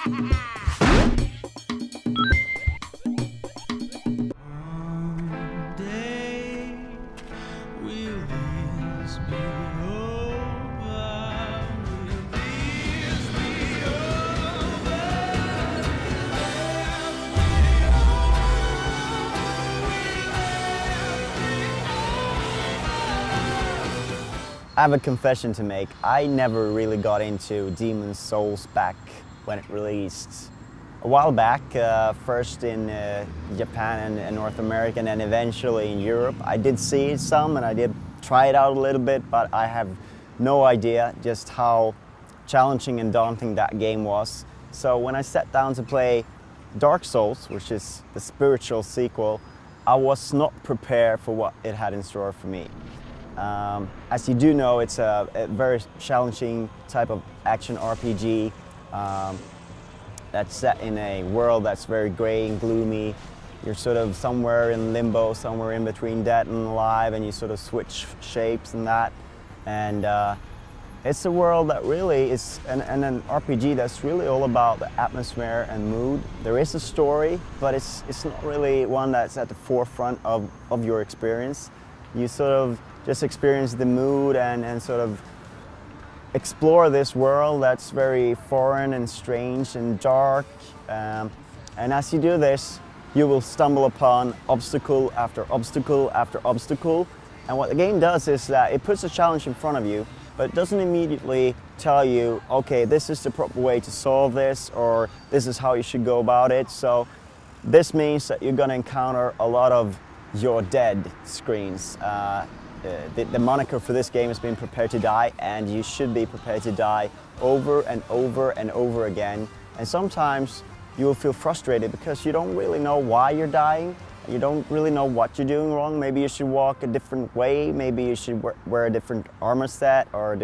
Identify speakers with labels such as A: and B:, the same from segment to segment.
A: I have a confession to make. I never really got into Demon's Souls back when it released. A while back, first in Japan and North America, and then eventually in Europe. I did see some and I did try it out a little bit, but I have no idea just how challenging and daunting that game was. So when I sat down to play Dark Souls, which is the spiritual sequel, I was not prepared for what it had in store for me. As you do know, it's a very challenging type of action RPG that's set in a world that's very gray and gloomy. You're sort of somewhere in limbo, somewhere in between dead and alive, and you sort of switch shapes and that. And it's a world that really is, and an RPG that's really all about the atmosphere and mood. There is a story, but it's not really one that's at the forefront of your experience. You sort of just experience the mood and sort of explore this world that's very foreign and strange and dark. And as you do this, you will stumble upon obstacle after obstacle after obstacle. And what the game does is that it puts a challenge in front of you, but it doesn't immediately tell you, okay, this is the proper way to solve this, or this is how you should go about it. So this means that you're gonna encounter a lot of "you're dead" screens. The moniker for this game has been "Prepare to Die," and you should be prepared to die over and over and over again. And sometimes you will feel frustrated because you don't really know why you're dying. You don't really know what you're doing wrong. Maybe you should walk a different way. Maybe you should wear a different armor set, or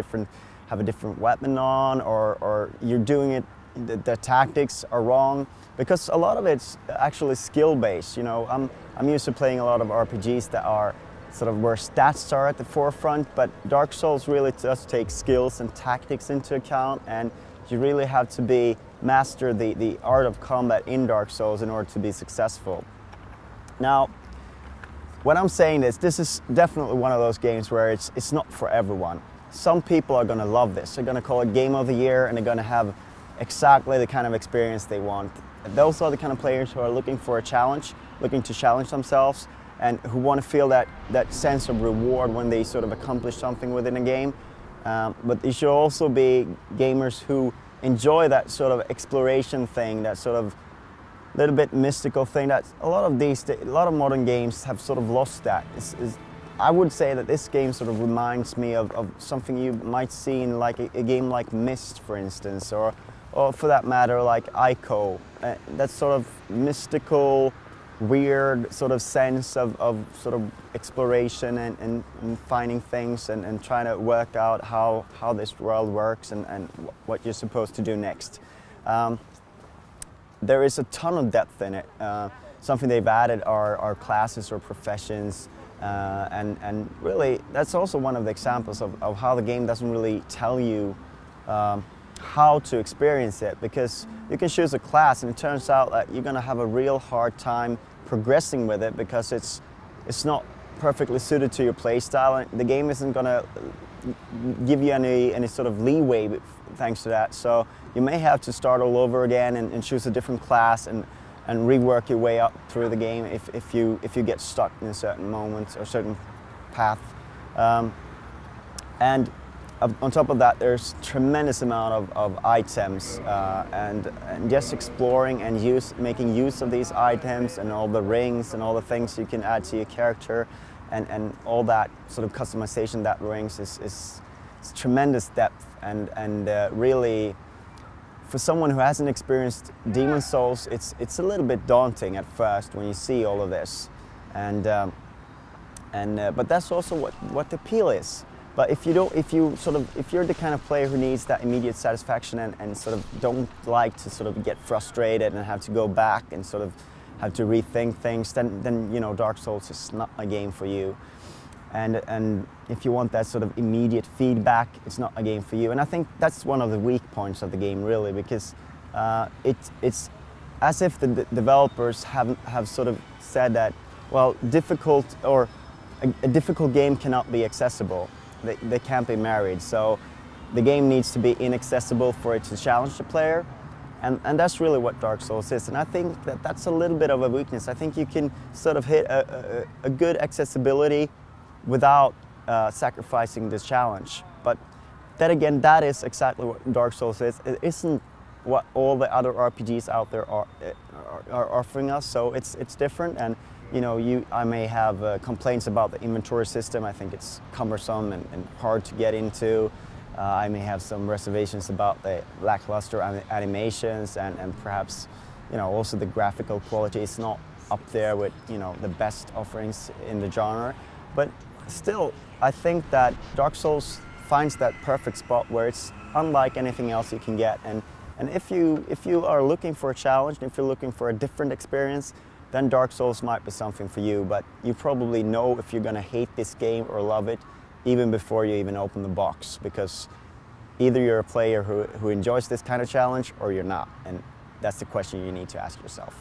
A: have a different weapon on, or you're doing it, the tactics are wrong. Because a lot of it's actually skill-based. You know, I'm used to playing a lot of RPGs that are sort of where stats are at the forefront, but Dark Souls really does take skills and tactics into account, and you really have to master the art of combat in Dark Souls in order to be successful. Now, when I'm saying this is definitely one of those games where it's not for everyone. Some people are gonna love this. They're gonna call it Game of the Year, and they're gonna have exactly the kind of experience they want. Those are the kind of players who are looking for a challenge, looking to challenge themselves, and who want to feel that sense of reward when they sort of accomplish something within a game. But you should also be gamers who enjoy that sort of exploration thing, that sort of little bit mystical thing that a lot of modern games have sort of lost that. I would say that this game sort of reminds me of something you might see in like a game like Myst, for instance, or for that matter like Ico. That sort of mystical, weird sort of sense of sort of exploration and finding things and trying to work out how this world works and what you're supposed to do next. There is a ton of depth in it. Something they've added are classes or professions, and really that's also one of the examples of how the game doesn't really tell you how to experience it, because you can choose a class and it turns out that you're going to have a real hard time progressing with it because it's not perfectly suited to your playstyle, and the game isn't going to give you any sort of leeway thanks to that. So you may have to start all over again and choose a different class and rework your way up through the game if you get stuck in a certain moment or certain path. And on top of that, there's tremendous amount of items, and just exploring and making use of these items and all the rings and all the things you can add to your character and all that sort of customization that brings is tremendous depth and really, for someone who hasn't experienced Demon's Souls, it's a little bit daunting at first when you see all of this, but that's also what the appeal is. But if you're the kind of player who needs that immediate satisfaction and sort of don't like to sort of get frustrated and have to go back and sort of have to rethink things, then you know Dark Souls is not a game for you. And if you want that sort of immediate feedback, it's not a game for you. And I think that's one of the weak points of the game, really, because It's as if the developers have sort of said that, well, difficult or a difficult game cannot be accessible. They can't be married. So the game needs to be inaccessible for it to challenge the player. And that's really what Dark Souls is. And I think that that's a little bit of a weakness. I think you can sort of hit a good accessibility without sacrificing this challenge. But then again, that is exactly what Dark Souls is. It isn't what all the other RPGs out there are offering us. So it's different. And you know, I may have complaints about the inventory system. I think it's cumbersome and hard to get into. I may have some reservations about the lackluster animations and perhaps, you know, also the graphical quality is not up there with, you know, the best offerings in the genre. But still, I think that Dark Souls finds that perfect spot where it's unlike anything else you can get. And if you are looking for a challenge, and if you're looking for a different experience, then Dark Souls might be something for you. But you probably know if you're gonna hate this game or love it even before you even open the box, because either you're a player who enjoys this kind of challenge or you're not. And that's the question you need to ask yourself.